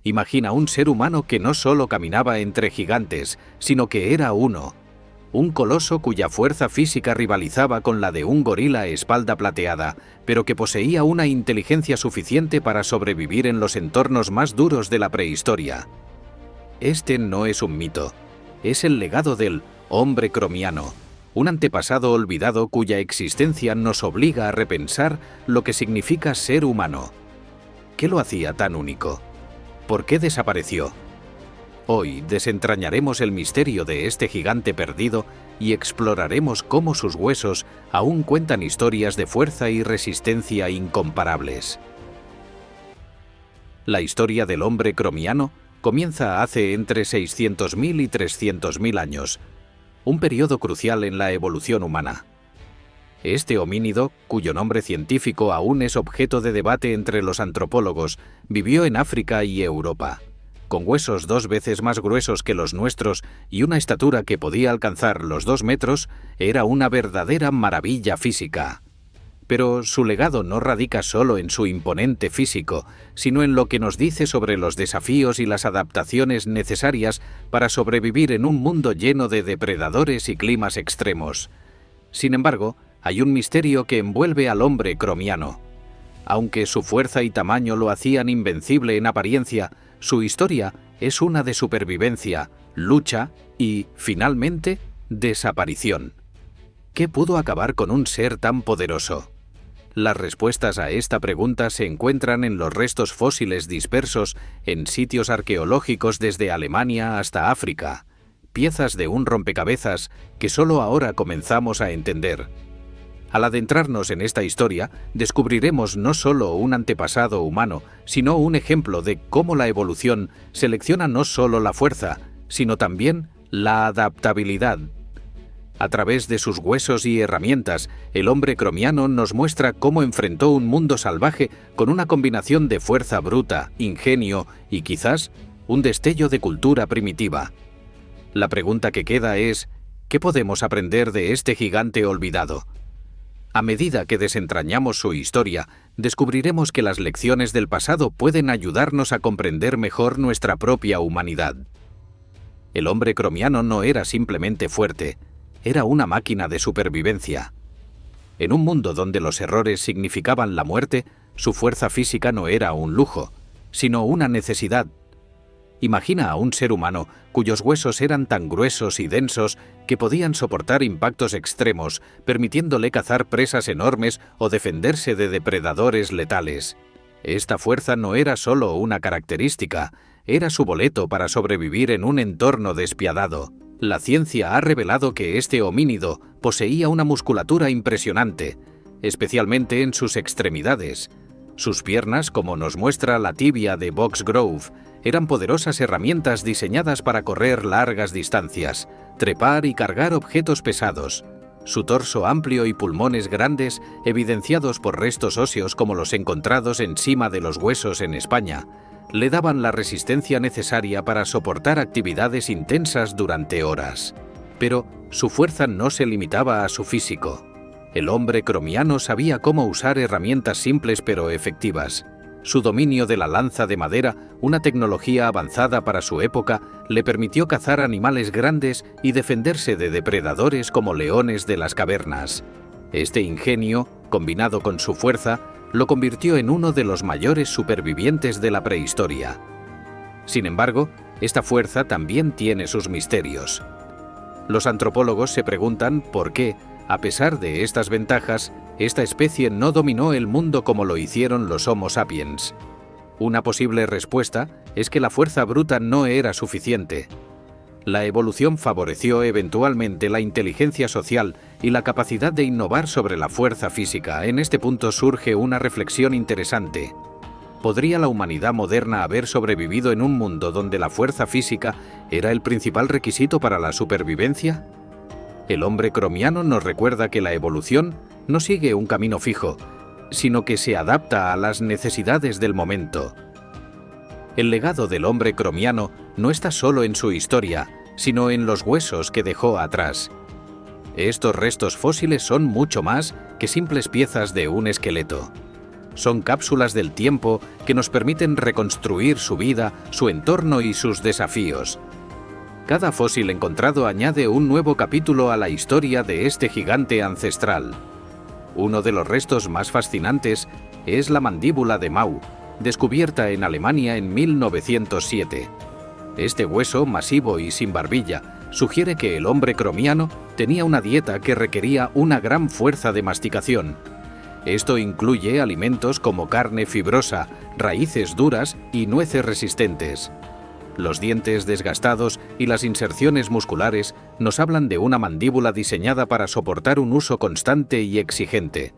Imagina un ser humano que no solo caminaba entre gigantes, sino que era uno. Un coloso cuya fuerza física rivalizaba con la de un gorila espalda plateada, pero que poseía una inteligencia suficiente para sobrevivir en los entornos más duros de la prehistoria. Este no es un mito, es el legado del hombre cromiano, un antepasado olvidado cuya existencia nos obliga a repensar lo que significa ser humano. ¿Qué lo hacía tan único? ¿Por qué desapareció? Hoy desentrañaremos el misterio de este gigante perdido y exploraremos cómo sus huesos aún cuentan historias de fuerza y resistencia incomparables. La historia del hombre cromiano comienza hace entre 600.000 y 300.000 años, un periodo crucial en la evolución humana. Este homínido, cuyo nombre científico aún es objeto de debate entre los antropólogos, vivió en África y Europa. Con huesos 2 veces más gruesos que los nuestros y una estatura que podía alcanzar los 2 metros, era una verdadera maravilla física. Pero su legado no radica solo en su imponente físico, sino en lo que nos dice sobre los desafíos y las adaptaciones necesarias para sobrevivir en un mundo lleno de depredadores y climas extremos. Sin embargo, hay un misterio que envuelve al hombre cromiano. Aunque su fuerza y tamaño lo hacían invencible en apariencia, su historia es una de supervivencia, lucha y, finalmente, desaparición. ¿Qué pudo acabar con un ser tan poderoso? Las respuestas a esta pregunta se encuentran en los restos fósiles dispersos en sitios arqueológicos desde Alemania hasta África, piezas de un rompecabezas que solo ahora comenzamos a entender. Al adentrarnos en esta historia, descubriremos no solo un antepasado humano, sino un ejemplo de cómo la evolución selecciona no solo la fuerza, sino también la adaptabilidad. A través de sus huesos y herramientas, el hombre cromiano nos muestra cómo enfrentó un mundo salvaje con una combinación de fuerza bruta, ingenio y quizás un destello de cultura primitiva. La pregunta que queda es, ¿qué podemos aprender de este gigante olvidado? A medida que desentrañamos su historia, descubriremos que las lecciones del pasado pueden ayudarnos a comprender mejor nuestra propia humanidad. El hombre cromiano no era simplemente fuerte, era una máquina de supervivencia. En un mundo donde los errores significaban la muerte, su fuerza física no era un lujo, sino una necesidad. Imagina a un ser humano cuyos huesos eran tan gruesos y densos que podían soportar impactos extremos, permitiéndole cazar presas enormes o defenderse de depredadores letales. Esta fuerza no era solo una característica, era su boleto para sobrevivir en un entorno despiadado. La ciencia ha revelado que este homínido poseía una musculatura impresionante, especialmente en sus extremidades. Sus piernas, como nos muestra la tibia de Box Grove, eran poderosas herramientas diseñadas para correr largas distancias, trepar y cargar objetos pesados. Su torso amplio y pulmones grandes, evidenciados por restos óseos como los encontrados encima de los huesos en España, le daban la resistencia necesaria para soportar actividades intensas durante horas. Pero su fuerza no se limitaba a su físico. El hombre cromiano sabía cómo usar herramientas simples pero efectivas. Su dominio de la lanza de madera, una tecnología avanzada para su época, le permitió cazar animales grandes y defenderse de depredadores como leones de las cavernas. Este ingenio, combinado con su fuerza, lo convirtió en uno de los mayores supervivientes de la prehistoria. Sin embargo, esta fuerza también tiene sus misterios. Los antropólogos se preguntan por qué, a pesar de estas ventajas, esta especie no dominó el mundo como lo hicieron los Homo sapiens. Una posible respuesta es que la fuerza bruta no era suficiente. La evolución favoreció eventualmente la inteligencia social y la capacidad de innovar sobre la fuerza física. En este punto surge una reflexión interesante. ¿Podría la humanidad moderna haber sobrevivido en un mundo donde la fuerza física era el principal requisito para la supervivencia? El hombre cromiano nos recuerda que la evolución no sigue un camino fijo, sino que se adapta a las necesidades del momento. El legado del hombre cromiano no está solo en su historia, sino en los huesos que dejó atrás. Estos restos fósiles son mucho más que simples piezas de un esqueleto. son cápsulas del tiempo que nos permiten reconstruir su vida, su entorno y sus desafíos. Cada fósil encontrado añade un nuevo capítulo a la historia de este gigante ancestral. Uno de los restos más fascinantes es la mandíbula de Mau, descubierta en Alemania en 1907. Este hueso, masivo y sin barbilla, sugiere que el hombre cromiano tenía una dieta que requería una gran fuerza de masticación. Esto incluye alimentos como carne fibrosa, raíces duras y nueces resistentes. Los dientes desgastados y las inserciones musculares nos hablan de una mandíbula diseñada para soportar un uso constante y exigente.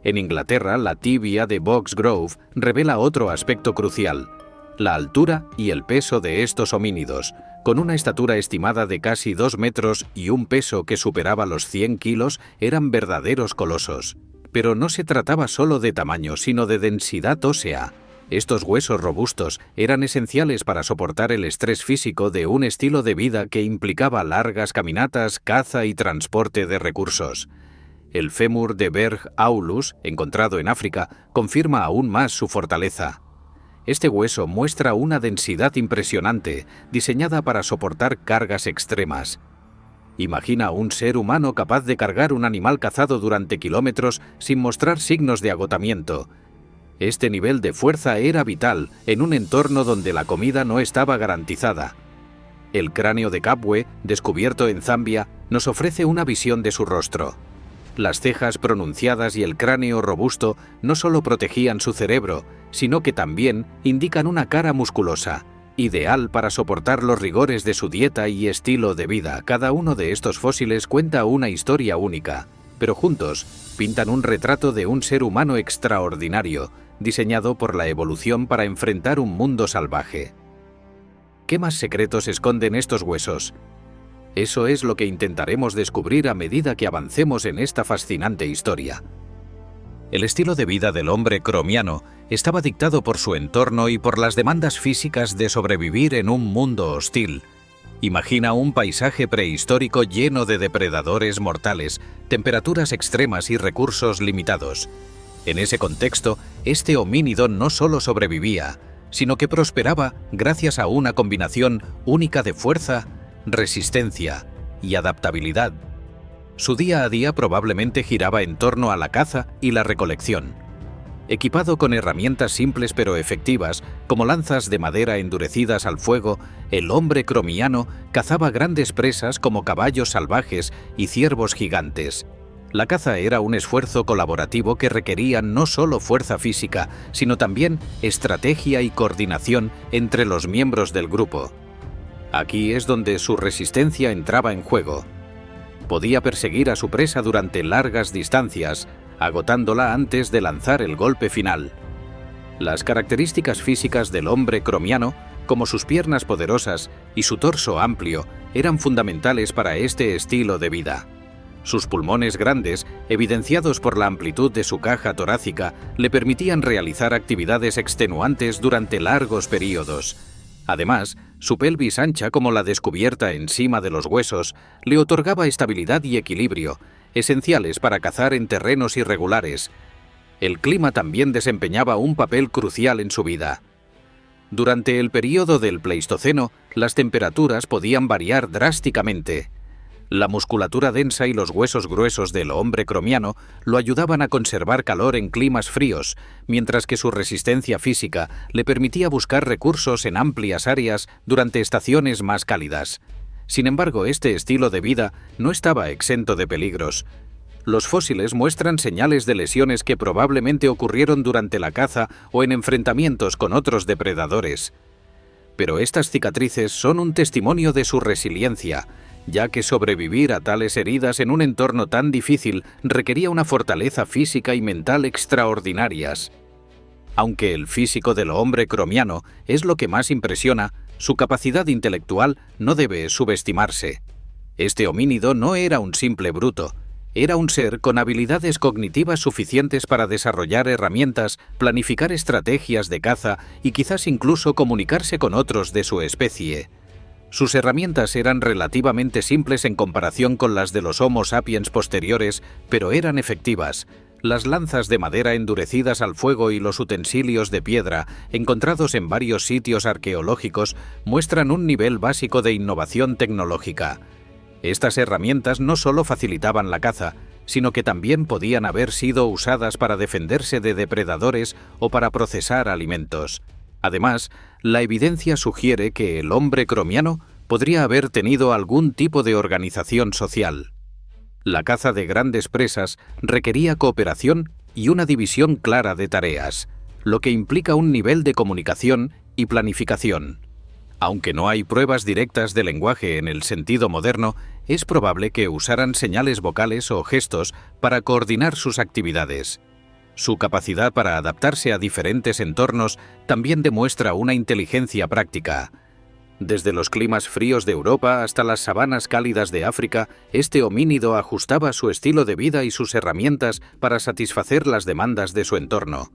En Inglaterra, la tibia de Box Grove revela otro aspecto crucial: la altura y el peso de estos homínidos, con una estatura estimada de casi 2 metros y un peso que superaba los 100 kilos, eran verdaderos colosos. Pero no se trataba solo de tamaño, sino de densidad ósea. Estos huesos robustos eran esenciales para soportar el estrés físico de un estilo de vida que implicaba largas caminatas, caza y transporte de recursos. El fémur de Berg Aulus, encontrado en África, confirma aún más su fortaleza. Este hueso muestra una densidad impresionante, diseñada para soportar cargas extremas. Imagina un ser humano capaz de cargar un animal cazado durante kilómetros sin mostrar signos de agotamiento. Este nivel de fuerza era vital en un entorno donde la comida no estaba garantizada. El cráneo de Kabwe, descubierto en Zambia, nos ofrece una visión de su rostro. Las cejas pronunciadas y el cráneo robusto no solo protegían su cerebro, sino que también indican una cara musculosa, ideal para soportar los rigores de su dieta y estilo de vida. Cada uno de estos fósiles cuenta una historia única, pero juntos pintan un retrato de un ser humano extraordinario, diseñado por la evolución para enfrentar un mundo salvaje. ¿Qué más secretos esconden estos huesos? Eso es lo que intentaremos descubrir a medida que avancemos en esta fascinante historia. El estilo de vida del hombre cromiano estaba dictado por su entorno y por las demandas físicas de sobrevivir en un mundo hostil. Imagina un paisaje prehistórico lleno de depredadores mortales, temperaturas extremas y recursos limitados. En ese contexto, este homínido no solo sobrevivía, sino que prosperaba gracias a una combinación única de fuerza, resistencia y adaptabilidad. Su día a día probablemente giraba en torno a la caza y la recolección. Equipado con herramientas simples pero efectivas, como lanzas de madera endurecidas al fuego, el hombre cromiano cazaba grandes presas como caballos salvajes y ciervos gigantes. La caza era un esfuerzo colaborativo que requería no solo fuerza física, sino también estrategia y coordinación entre los miembros del grupo. Aquí es donde su resistencia entraba en juego. Podía perseguir a su presa durante largas distancias, agotándola antes de lanzar el golpe final. Las características físicas del hombre cromiano, como sus piernas poderosas y su torso amplio, eran fundamentales para este estilo de vida. Sus pulmones grandes, evidenciados por la amplitud de su caja torácica, le permitían realizar actividades extenuantes durante largos períodos. Además, su pelvis ancha como la descubierta encima de los huesos le otorgaba estabilidad y equilibrio, esenciales para cazar en terrenos irregulares. El clima también desempeñaba un papel crucial en su vida. Durante el período del Pleistoceno, las temperaturas podían variar drásticamente. La musculatura densa y los huesos gruesos del hombre cromiano lo ayudaban a conservar calor en climas fríos, mientras que su resistencia física le permitía buscar recursos en amplias áreas durante estaciones más cálidas. Sin embargo, este estilo de vida no estaba exento de peligros. Los fósiles muestran señales de lesiones que probablemente ocurrieron durante la caza o en enfrentamientos con otros depredadores. Pero estas cicatrices son un testimonio de su resiliencia, ya que sobrevivir a tales heridas en un entorno tan difícil requería una fortaleza física y mental extraordinarias. Aunque el físico del hombre cromiano es lo que más impresiona, su capacidad intelectual no debe subestimarse. Este homínido no era un simple bruto, era un ser con habilidades cognitivas suficientes para desarrollar herramientas, planificar estrategias de caza y quizás incluso comunicarse con otros de su especie. Sus herramientas eran relativamente simples en comparación con las de los Homo sapiens posteriores, pero eran efectivas. Las lanzas de madera endurecidas al fuego y los utensilios de piedra, encontrados en varios sitios arqueológicos, muestran un nivel básico de innovación tecnológica. Estas herramientas no solo facilitaban la caza, sino que también podían haber sido usadas para defenderse de depredadores o para procesar alimentos. Además, la evidencia sugiere que el hombre cromiano podría haber tenido algún tipo de organización social. La caza de grandes presas requería cooperación y una división clara de tareas, lo que implica un nivel de comunicación y planificación. Aunque no hay pruebas directas de lenguaje en el sentido moderno, es probable que usaran señales vocales o gestos para coordinar sus actividades. Su capacidad para adaptarse a diferentes entornos también demuestra una inteligencia práctica. Desde los climas fríos de Europa hasta las sabanas cálidas de África, este homínido ajustaba su estilo de vida y sus herramientas para satisfacer las demandas de su entorno.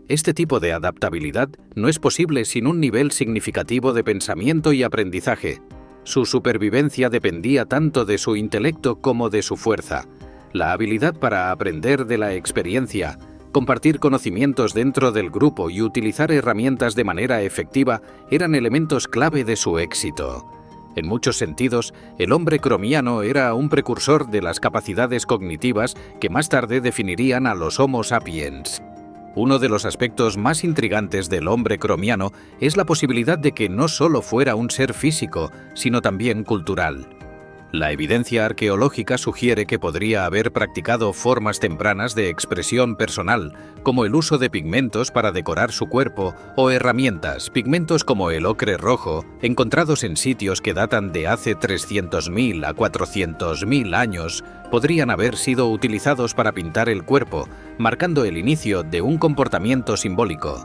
Este tipo de adaptabilidad no es posible sin un nivel significativo de pensamiento y aprendizaje. Su supervivencia dependía tanto de su intelecto como de su fuerza. La habilidad para aprender de la experiencia, compartir conocimientos dentro del grupo y utilizar herramientas de manera efectiva eran elementos clave de su éxito. En muchos sentidos, el hombre cromiano era un precursor de las capacidades cognitivas que más tarde definirían a los Homo sapiens. Uno de los aspectos más intrigantes del hombre cromiano es la posibilidad de que no solo fuera un ser físico, sino también cultural. La evidencia arqueológica sugiere que podría haber practicado formas tempranas de expresión personal, como el uso de pigmentos para decorar su cuerpo o herramientas, pigmentos como el ocre rojo, encontrados en sitios que datan de hace 300.000 a 400.000 años, podrían haber sido utilizados para pintar el cuerpo, marcando el inicio de un comportamiento simbólico.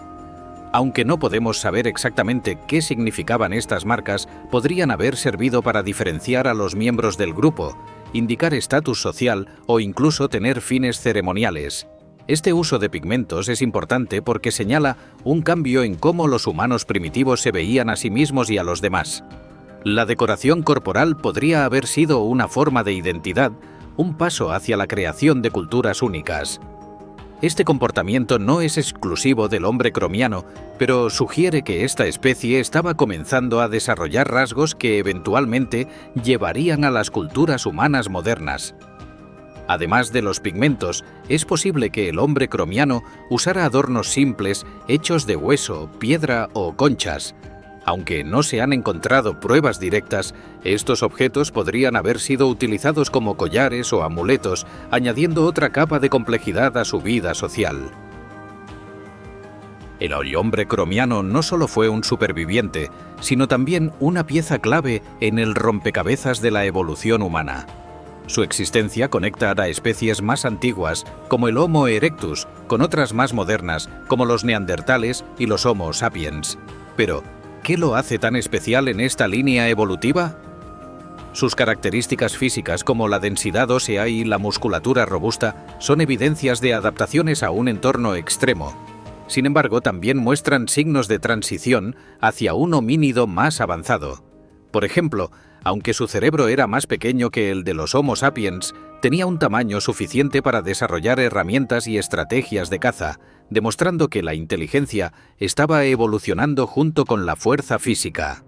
Aunque no podemos saber exactamente qué significaban estas marcas, podrían haber servido para diferenciar a los miembros del grupo, indicar estatus social o incluso tener fines ceremoniales. Este uso de pigmentos es importante porque señala un cambio en cómo los humanos primitivos se veían a sí mismos y a los demás. La decoración corporal podría haber sido una forma de identidad, un paso hacia la creación de culturas únicas. Este comportamiento no es exclusivo del hombre cromiano, pero sugiere que esta especie estaba comenzando a desarrollar rasgos que eventualmente llevarían a las culturas humanas modernas. Además de los pigmentos, es posible que el hombre cromiano usara adornos simples hechos de hueso, piedra o conchas. Aunque no se han encontrado pruebas directas, estos objetos podrían haber sido utilizados como collares o amuletos, añadiendo otra capa de complejidad a su vida social. El hombre cromiano no solo fue un superviviente, sino también una pieza clave en el rompecabezas de la evolución humana. Su existencia conecta a especies más antiguas, como el Homo erectus, con otras más modernas, como los neandertales y los Homo sapiens. Pero, ¿qué lo hace tan especial en esta línea evolutiva? Sus características físicas como la densidad ósea y la musculatura robusta son evidencias de adaptaciones a un entorno extremo. Sin embargo, también muestran signos de transición hacia un homínido más avanzado. Por ejemplo, aunque su cerebro era más pequeño que el de los Homo sapiens, tenía un tamaño suficiente para desarrollar herramientas y estrategias de caza, demostrando que la inteligencia estaba evolucionando junto con la fuerza física.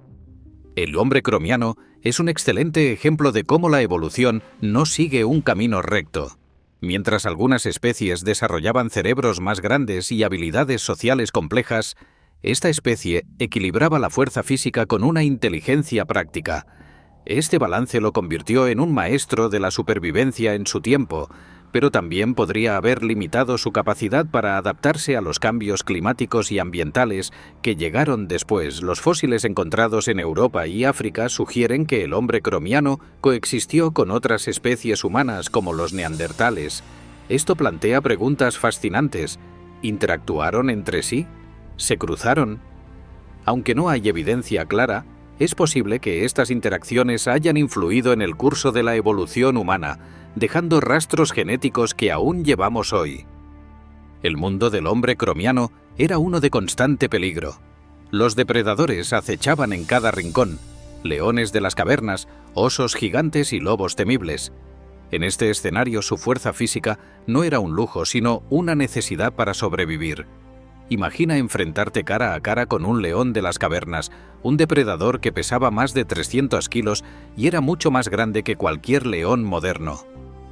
El hombre cromiano es un excelente ejemplo de cómo la evolución no sigue un camino recto. Mientras algunas especies desarrollaban cerebros más grandes y habilidades sociales complejas, esta especie equilibraba la fuerza física con una inteligencia práctica. Este balance lo convirtió en un maestro de la supervivencia en su tiempo, pero también podría haber limitado su capacidad para adaptarse a los cambios climáticos y ambientales que llegaron después. Los fósiles encontrados en Europa y África sugieren que el hombre cromiano coexistió con otras especies humanas como los neandertales. Esto plantea preguntas fascinantes. ¿Interactuaron entre sí? ¿Se cruzaron? Aunque no hay evidencia clara, es posible que estas interacciones hayan influido en el curso de la evolución humana, dejando rastros genéticos que aún llevamos hoy. El mundo del hombre cromiano era uno de constante peligro. Los depredadores acechaban en cada rincón, leones de las cavernas, osos gigantes y lobos temibles. En este escenario, su fuerza física no era un lujo, sino una necesidad para sobrevivir. Imagina enfrentarte cara a cara con un león de las cavernas, un depredador que pesaba más de 300 kilos y era mucho más grande que cualquier león moderno.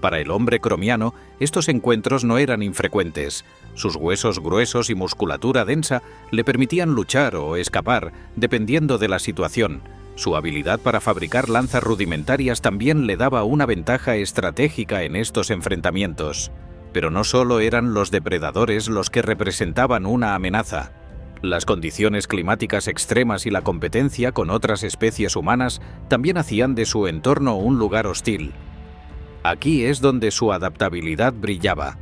Para el hombre cromiano, estos encuentros no eran infrecuentes. Sus huesos gruesos y musculatura densa le permitían luchar o escapar, dependiendo de la situación. Su habilidad para fabricar lanzas rudimentarias también le daba una ventaja estratégica en estos enfrentamientos. Pero no solo eran los depredadores los que representaban una amenaza. Las condiciones climáticas extremas y la competencia con otras especies humanas también hacían de su entorno un lugar hostil. Aquí es donde su adaptabilidad brillaba.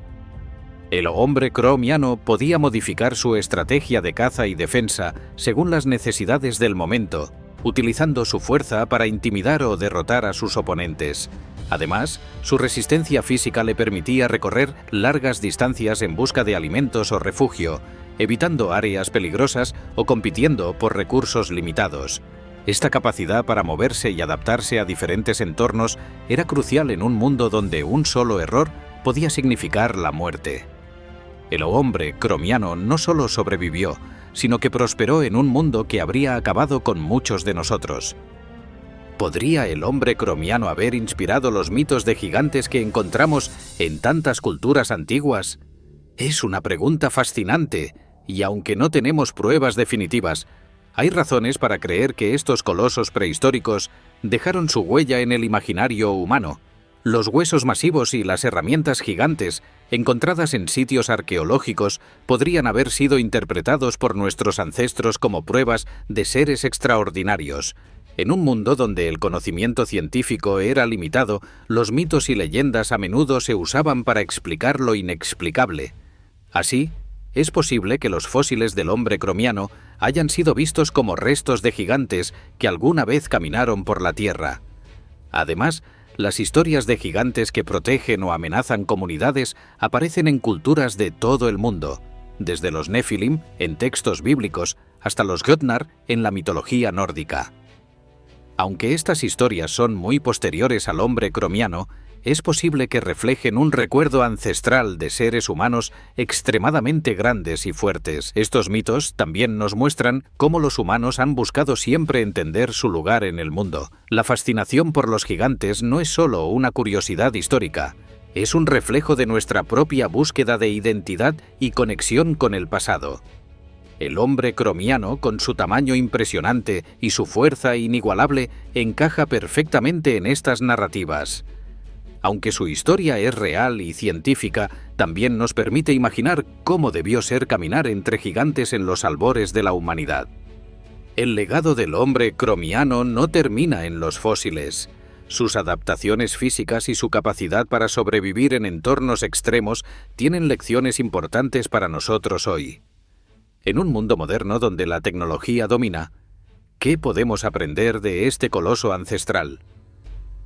El hombre cromiano podía modificar su estrategia de caza y defensa según las necesidades del momento, utilizando su fuerza para intimidar o derrotar a sus oponentes. Además, su resistencia física le permitía recorrer largas distancias en busca de alimentos o refugio, evitando áreas peligrosas o compitiendo por recursos limitados. Esta capacidad para moverse y adaptarse a diferentes entornos era crucial en un mundo donde un solo error podía significar la muerte. El hombre cromiano no solo sobrevivió, sino que prosperó en un mundo que habría acabado con muchos de nosotros. ¿Podría el hombre cromiano haber inspirado los mitos de gigantes que encontramos en tantas culturas antiguas? Es una pregunta fascinante, y aunque no tenemos pruebas definitivas, hay razones para creer que estos colosos prehistóricos dejaron su huella en el imaginario humano. Los huesos masivos y las herramientas gigantes encontradas en sitios arqueológicos podrían haber sido interpretados por nuestros ancestros como pruebas de seres extraordinarios. En un mundo donde el conocimiento científico era limitado, los mitos y leyendas a menudo se usaban para explicar lo inexplicable. Así, es posible que los fósiles del hombre cromiano hayan sido vistos como restos de gigantes que alguna vez caminaron por la Tierra. Además, las historias de gigantes que protegen o amenazan comunidades aparecen en culturas de todo el mundo, desde los Nefilim en textos bíblicos hasta los Götnar en la mitología nórdica. Aunque estas historias son muy posteriores al hombre cromiano, es posible que reflejen un recuerdo ancestral de seres humanos extremadamente grandes y fuertes. Estos mitos también nos muestran cómo los humanos han buscado siempre entender su lugar en el mundo. La fascinación por los gigantes no es solo una curiosidad histórica, es un reflejo de nuestra propia búsqueda de identidad y conexión con el pasado. El hombre cromiano, con su tamaño impresionante y su fuerza inigualable, encaja perfectamente en estas narrativas. Aunque su historia es real y científica, también nos permite imaginar cómo debió ser caminar entre gigantes en los albores de la humanidad. El legado del hombre cromiano no termina en los fósiles. Sus adaptaciones físicas y su capacidad para sobrevivir en entornos extremos tienen lecciones importantes para nosotros hoy. En un mundo moderno donde la tecnología domina, ¿qué podemos aprender de este coloso ancestral?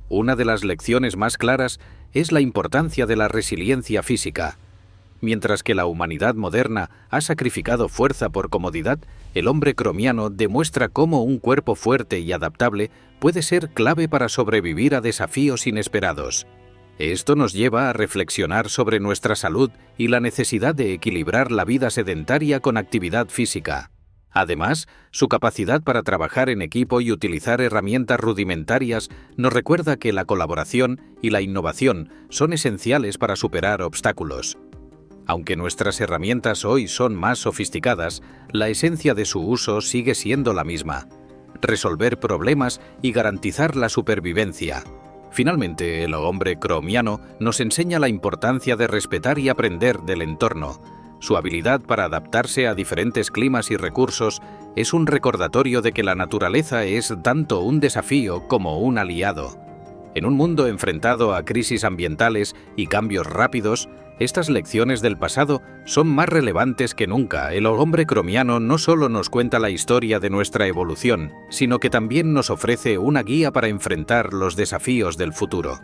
Una de las lecciones más claras es la importancia de la resiliencia física. Mientras que la humanidad moderna ha sacrificado fuerza por comodidad, el hombre cromiano demuestra cómo un cuerpo fuerte y adaptable puede ser clave para sobrevivir a desafíos inesperados. Esto nos lleva a reflexionar sobre nuestra salud y la necesidad de equilibrar la vida sedentaria con actividad física. Además, su capacidad para trabajar en equipo y utilizar herramientas rudimentarias nos recuerda que la colaboración y la innovación son esenciales para superar obstáculos. Aunque nuestras herramientas hoy son más sofisticadas, la esencia de su uso sigue siendo la misma: resolver problemas y garantizar la supervivencia. Finalmente, el hombre cromiano nos enseña la importancia de respetar y aprender del entorno. Su habilidad para adaptarse a diferentes climas y recursos es un recordatorio de que la naturaleza es tanto un desafío como un aliado. En un mundo enfrentado a crisis ambientales y cambios rápidos, estas lecciones del pasado son más relevantes que nunca. El hombre cromiano no solo nos cuenta la historia de nuestra evolución, sino que también nos ofrece una guía para enfrentar los desafíos del futuro.